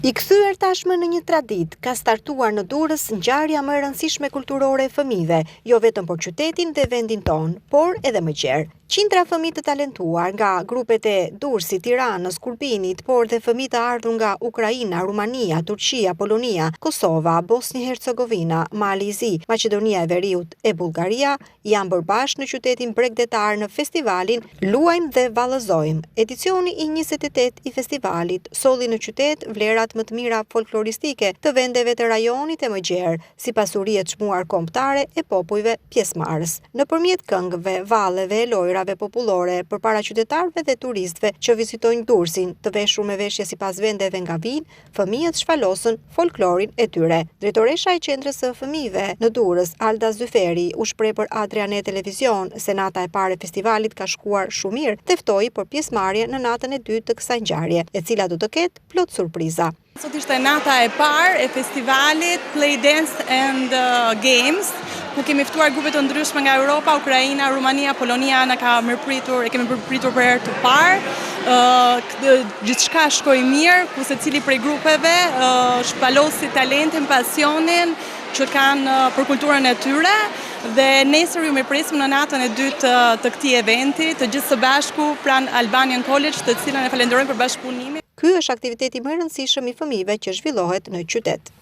I kthyer tashmë në një traditë, ka startuar në Durrës ngjarja më e rëndësishme kulturore e fëmijëve, jo vetëm për qytetin dhe vendin ton, por edhe më gjerë. Qindra fëmijë të talentuar nga grupet e Durrësit, Tiranës, Kurbinit, por dhe fëmijë të ardhur nga Ukraina, Rumania, Turqia, Polonia, Kosova, Bosni-Hercegovina, Mali, Maqedonia e Veriut e Bullgaria janë bërë bashkë në qytetin bregdetar në festivalin Luajmë dhe Vallëzojmë. Edicioni i 28 i festivalit solli në qytet vlerat më të mira folkloristike të vendeve të rajonit e më gjerë, si pasuri e çmuar kombëtare e popujve pjesëmarrës. Nëpërmjet këngëve, valleve e lojrave popullore përpara qytetarëve dhe turistëve që vizitojnë Durrësin, të veshur me veshje sipas vendeve nga vijnë, fëmijët shfalosën folklorin e tyre. Drejtoresha e qendrës së fëmijëve në Durrës, Alda Zyferi, u shpreh për Adriane Televizion se nata e parë e festivalit ka shkuar shumë mirë dhe ftoi për pjesëmarrje në natën e dytë të kësaj ngjarje, e cila do të ketë plot surpriza. Sot ishte nata e parë e festivalit Play Dance and Games, ku kemi ftuar grupe të ndryshme nga Europa, Ukraina, Rumania, Polonia, e kemi përpritur për herë të parë. Gjithçka shkoi mirë, ku secili prej grupeve shpalosi talentin, pasionin që kanë për kulturën e tyre. Dhe nesër ju mirpresim në natën e dytë të këtij eventi, të gjithë së bashku pranë Albanian College, të cilën e falenderojmë për bashkëpunimin. Ky është aktiviteti më i rëndësishëm i fëmijëve që zhvillohet në qytet.